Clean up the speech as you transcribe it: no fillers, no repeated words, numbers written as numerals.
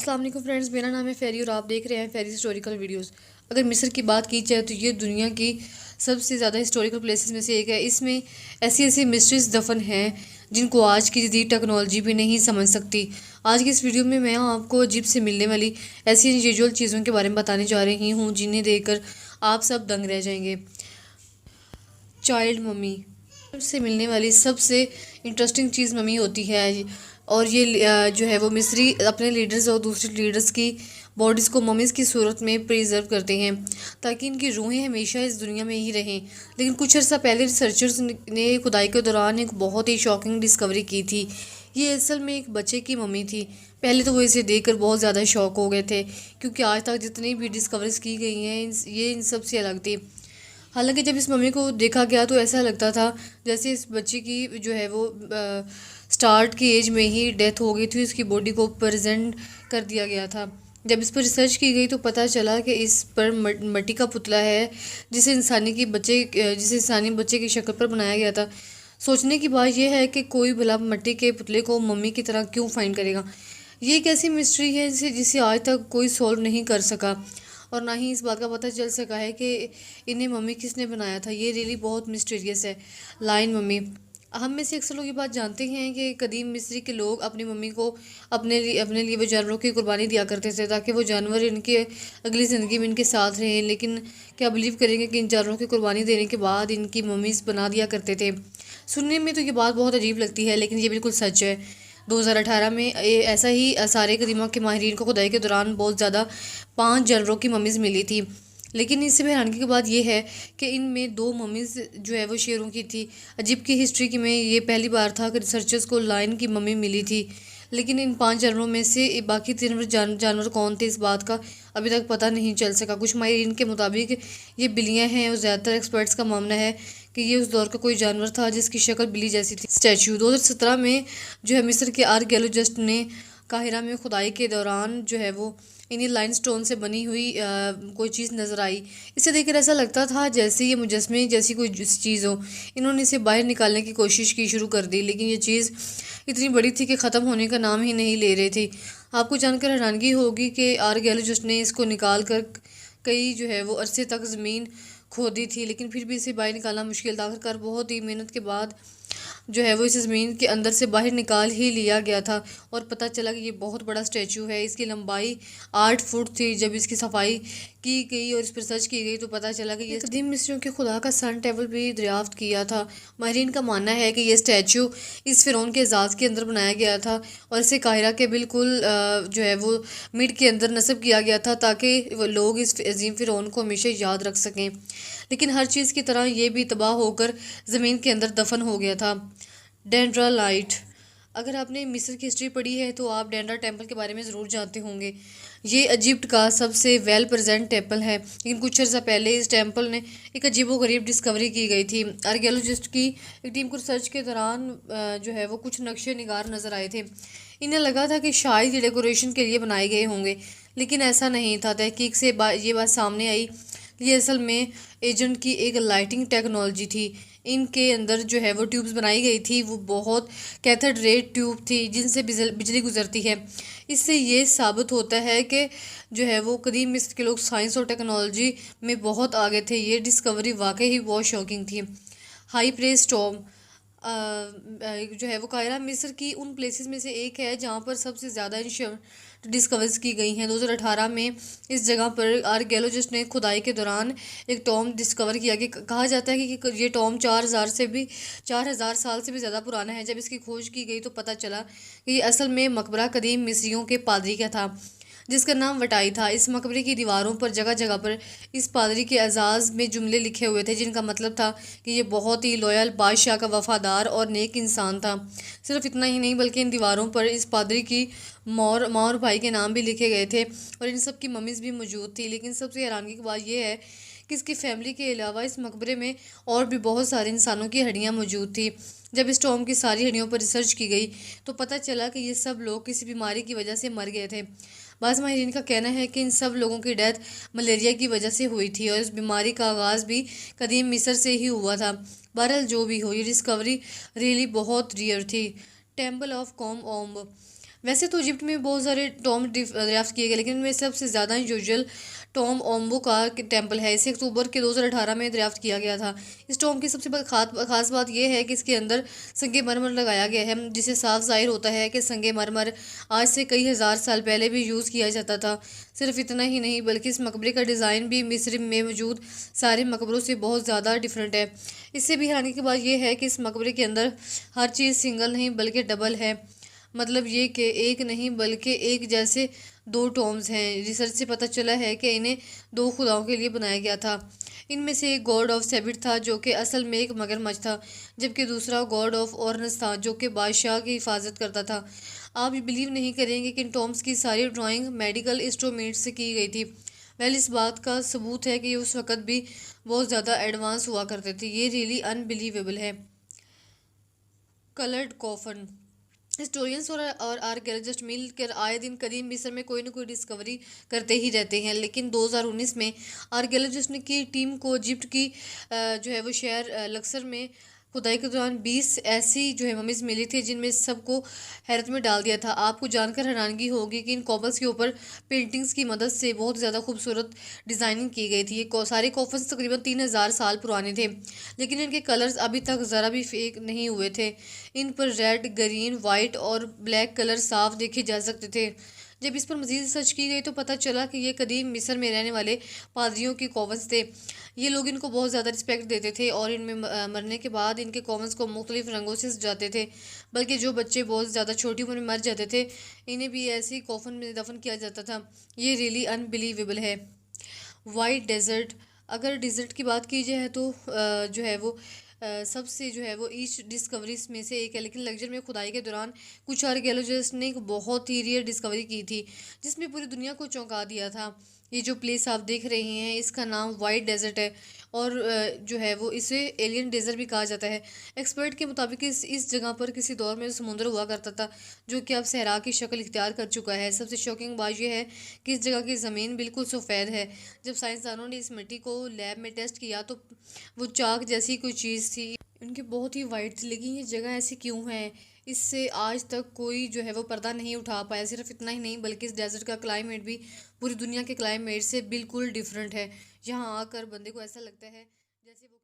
अस्सलाम वालेकुम फ्रेंड्स, मेरा नाम है फेरी और आप देख रहे हैं फेरी हिस्टोरिकल वीडियोस। अगर मिस्र की बात की जाए तो ये दुनिया की सबसे ज़्यादा हिस्टोरिकल प्लेसेस में से एक है। इसमें ऐसी ऐसी मिस्ट्रीज दफन हैं जिनको आज की जदीद टेक्नोलॉजी भी नहीं समझ सकती। आज की इस वीडियो में मैं आपको अजीब से मिलने वाली ऐसी अनयूजुअल चीज़ों के बारे में बताने जा रही हूँ जिन्हें देखकर आप सब दंग रह जाएंगे। चाइल्ड मम्मी से मिलने वाली सबसे इंटरेस्टिंग चीज़ मम्मी होती है। और ये जो है वो मिस्री अपने लीडर्स और दूसरे लीडर्स की बॉडीज़ को मम्मीज़ की सूरत में प्रिजर्व करते हैं ताकि इनकी रूहें हमेशा इस दुनिया में ही रहें। लेकिन कुछ अर्सा पहले रिसर्चर्स ने खुदाई के दौरान एक बहुत ही शॉकिंग डिस्कवरी की थी। ये असल में एक बच्चे की मम्मी थी। पहले तो वो इसे देखकर बहुत ज़्यादा शॉक हो गए थे क्योंकि आज तक जितनी भी डिस्कवरीज की गई हैं ये इन सब से अलग थी। हालांकि जब इस मम्मी को देखा गया तो ऐसा लगता था जैसे इस बच्चे की जो है वो स्टार्ट की एज में ही डेथ हो गई थी। उसकी बॉडी को प्रेजेंट कर दिया गया था। जब इस पर रिसर्च की गई तो पता चला कि इस पर मिट्टी का पुतला है जिसे इंसानी बच्चे की शक्ल पर बनाया गया था। सोचने की बात यह है कि कोई भला मिट्टी के पुतले को मम्मी की तरह क्यों फाइंड करेगा। ये एक ऐसी मिस्ट्री है जिसे आज तक कोई सॉल्व नहीं कर सका और ना ही इस बात का पता चल सका है कि इन्हें मम्मी किसने बनाया था। ये रियली बहुत मिस्टीरियस है। लाइन मम्मी, हम में से अक्सर लोग ये बात जानते हैं कि कदीम मिस्री के लोग अपनी मम्मी को अपने लिए वो जानवरों की कुर्बानी दिया करते थे ताकि वो जानवर इनके अगली ज़िंदगी में इनके साथ रहें। लेकिन क्या बिलीव करेंगे कि इन जानवरों की कुर्बानी देने के बाद इनकी मम्मीज़ बना दिया करते थे। सुनने में तो ये बात बहुत अजीब लगती है लेकिन ये बिल्कुल सच है। 2018 में ऐसा ही सारे कदीमा के माहिरीन को खुदाई के दौरान बहुत ज़्यादा 5 जानवरों की मम्मीज़ मिली थी। लेकिन इससे हैरानगी की बात यह है कि इनमें 2 मम्मीज़ जो है वो शेरों की थी। अजीब की हिस्ट्री की में ये पहली बार था कि रिसर्चर्स को लायन की मम्मी मिली थी। लेकिन इन 5 जानवरों में से बाकी 3 जानवर कौन थे इस बात का अभी तक पता नहीं चल सका। कुछ माहिरीन के मुताबिक ये बिल्लियाँ हैं और ज़्यादातर एक्सपर्ट्स का मानना है कि ये उस दौर का कोई जानवर था जिसकी शक्ल बिल्ली जैसी थी। स्टैचू 2017 में जो है मिस्र के आर्कियोलॉजिस्ट ने काहिरा में खुदाई के दौरान जो है वो इन्हीं लाइन स्टोन से बनी हुई कोई चीज़ नज़र आई। इसे देखकर ऐसा लगता था जैसे ये मुजस्मे जैसी कोई चीज़ हो। इन्होंने इसे बाहर निकालने की कोशिश की शुरू कर दी लेकिन ये चीज़ इतनी बड़ी थी कि ख़त्म होने का नाम ही नहीं ले रही थी। आपको जानकर हैरानगी होगी कि आर्कियोलॉजिस्ट ने इसको निकाल कर कई जो है वो अरसे तक ज़मीन खोदी थी लेकिन फिर भी इसे बाहर निकालना मुश्किल था। आखिरकार बहुत ही मेहनत के बाद जो है वो इस ज़मीन के अंदर से बाहर निकाल ही लिया गया था और पता चला कि ये बहुत बड़ा स्टैचू है। इसकी लंबाई 8 फुट थी। जब इसकी सफाई की गई और इस पर सर्च की गई तो पता चला कि ये कदीम मिस्रियों के खुदा का सन टेबल भी दरियाफ्त किया था। माहिरीन का मानना है कि ये स्टैचू इस फ़िरौन के एजाज़ के अंदर बनाया गया था और इसे काहिरा के बिल्कुल जो है वो मिड के अंदर नस्ब किया गया था ताकि वो लोग इस अजीम फ़िरौन को हमेशा याद रख सकें। लेकिन हर चीज़ की तरह ये भी तबाह होकर ज़मीन के अंदर दफन हो गया था। डेंड्रालाइट, अगर आपने मिस्र की हिस्ट्री पढ़ी है तो आप डेंड्रा टेम्पल के बारे में ज़रूर जानते होंगे। ये इजिप्ट का सबसे वेल प्रेजेंट टेम्पल है लेकिन कुछ अर्सा पहले इस टेम्पल ने एक अजीबोगरीब डिस्कवरी की गई थी। आर्कियोलॉजिस्ट की एक टीम को रिसर्च के दौरान जो है वो कुछ नक्शे निगार नज़र आए थे। इन्हें लगा था कि शायद ये डेकोरेशन के लिए बनाए गए होंगे लेकिन ऐसा नहीं था। तहकीक से ये बात सामने आई ये असल में एजेंट की एक लाइटिंग टेक्नोलॉजी थी। इनके अंदर जो है वो ट्यूब्स बनाई गई थी वो बहुत कैथोड रे ट्यूब थी जिनसे बिजली गुजरती है। इससे ये साबित होता है कि जो है वो कदीम मिस्र के लोग साइंस और टेक्नोलॉजी में बहुत आगे थे। ये डिस्कवरी वाकई ही बहुत शॉकिंग थी। हाई प्रेस टॉम जो है वो कायरा मिस्र की उन प्लेसेस में से एक है जहाँ पर सबसे ज़्यादा डिस्कवर्स की गई हैं। 2018 में इस जगह पर आर्कियोलॉजिस्ट ने खुदाई के दौरान एक टॉम डिस्कवर किया कि कहा जाता है कि ये टॉम 4,000 साल से भी ज़्यादा पुराना है। जब इसकी खोज की गई तो पता चला कि ये असल में मकबरा कदीम मिस्रियों के पादरी का था जिसका नाम वटाई था। इस मकबरे की दीवारों पर जगह जगह पर इस पादरी के एजाज़ में जुमले लिखे हुए थे जिनका मतलब था कि ये बहुत ही लॉयल, बादशाह का वफादार और नेक इंसान था। सिर्फ इतना ही नहीं बल्कि इन दीवारों पर इस पादरी की माँ और भाई के नाम भी लिखे गए थे और इन सब की मम्मीज़ भी मौजूद थी। लेकिन सबसे हैरानगी की बात यह है कि इसकी फैमिली के अलावा इस मकबरे में और भी बहुत सारे इंसानों की हड्डियाँ मौजूद थी। जब इस टॉम की सारी हड्डियों पर रिसर्च की गई तो पता चला कि ये सब लोग किसी बीमारी की वजह से मर गए थे। बाज़ माहिरीन का कहना है कि इन सब लोगों की डेथ मलेरिया की वजह से हुई थी और इस बीमारी का आगाज़ भी कदीम मिस्र से ही हुआ था। बहरहाल जो भी हो ये डिस्कवरी रियली बहुत रियर थी। टेम्पल ऑफ कॉम ओम्ब, वैसे तो इजिप्ट में बहुत सारे टॉम दरियाफ्त किए गए, लेकिन इनमें सबसे ज़्यादा यूजुअल टॉम ओम्बो का टेम्पल है। इसे अक्टूबर के 2018 में दरियाफ्त किया गया था। इस टॉम की सबसे खास बात यह है कि इसके अंदर संगे मरमर लगाया गया है, जिससे साफ जाहिर होता है कि संगे मरमर आज से कई हज़ार साल पहले भी यूज़ किया जाता था। सिर्फ इतना ही नहीं, बल्कि इस मकबरे का डिज़ाइन भी मिस्र में मौजूद सारे मकबरों से बहुत ज़्यादा डिफरेंट है। इससे भी हैरानी की बात यह है कि इस मकबरे के अंदर हर चीज़ सिंगल नहीं बल्कि डबल है। मतलब ये कि एक नहीं बल्कि एक जैसे दो टॉम्स हैं। रिसर्च से पता चला है कि इन्हें दो खुदाओं के लिए बनाया गया था। इनमें से एक गॉड ऑफ सेबिट था, जो कि असल में एक मगरमच्छ था, जबकि दूसरा गॉड ऑफ ऑर्नस था, जो कि बादशाह की हिफाजत करता था। आप बिलीव नहीं करेंगे कि इन टॉम्स की सारी ड्राइंग मेडिकल इंस्ट्रूमेंट से की गई थी। वेल, इस बात का सबूत है कि ये उस वक़्त भी बहुत ज़्यादा एडवांस हुआ करते थे। ये रियली अनबिलीवेबल है। Coloured coffin. हिस्टोरियंस और आर्कियोलॉजिस्ट मिलकर आए दिन करीब मिस्र में कोई ना कोई डिस्कवरी करते ही रहते हैं, लेकिन 2019 में आर्कियोलॉजिस्ट ने की टीम को इजिप्ट की जो है वो शहर लक्सर में खुदाई के दौरान 20 ऐसी जो है ममीज मिली थी, जिनमें सबको हैरत में डाल दिया था। आपको जानकर हैरानगी होगी कि इन कॉफन्स के ऊपर पेंटिंग्स की मदद से बहुत ज़्यादा खूबसूरत डिज़ाइनिंग की गई थी। ये सारे कॉफन्स तकरीबन 3000 साल पुराने थे, लेकिन इनके कलर्स अभी तक ज़रा भी फेक नहीं हुए थे। इन पर रेड, ग्रीन, वाइट और ब्लैक कलर साफ देखे जा सकते थे। जब इस पर मज़ीद रिसर्च की गई तो पता चला कि ये कदीम मिस्र में रहने वाले पादरियों की कॉवन्स थे। ये लोग इनको बहुत ज़्यादा रिस्पेक्ट देते थे और इनमें मरने के बाद इनके कॉवन्स को मुख्तलिफ रंगों से सजाते थे। बल्कि जो बच्चे बहुत ज़्यादा छोटी उम्र में मर जाते थे, इन्हें भी ऐसे ही कॉफन में दफन किया जाता था। ये रियली अनबिलीवेबल है। White desert. अगर डिज़र्ट की बात की जाए तो जो है वो सबसे जो है वो ईस्ट डिस्कवरीज में से एक है, लेकिन लग्जर में खुदाई के दौरान कुछ आर्कियोलॉजिस्ट ने एक बहुत ही रियर डिस्कवरी की थी, जिसमें पूरी दुनिया को चौंका दिया था। ये जो प्लेस आप देख रहे हैं, इसका नाम वाइट डेजर्ट है और जो है वो इसे एलियन डेजर्ट भी कहा जाता है। एक्सपर्ट के मुताबिक इस जगह पर किसी दौर में समुद्र हुआ करता था, जो कि अब सहरा की शक्ल इख्तियार कर चुका है। सबसे शॉकिंग बात यह है कि इस जगह की ज़मीन बिल्कुल सफ़ेद है। जब साइंसदानों ने इस मिट्टी को लैब में टेस्ट किया तो वो चाक जैसी कोई चीज़ थी। उनकी बहुत ही वाइट थी, लेकिन ये जगह ऐसी क्यों है, इससे आज तक कोई जो है वो पर्दा नहीं उठा पाया। सिर्फ इतना ही नहीं, बल्कि इस डेजर्ट का क्लाइमेट भी पूरी दुनिया के क्लाइमेट से बिल्कुल डिफरेंट है। यहाँ आकर बंदे को ऐसा लगता है जैसे वो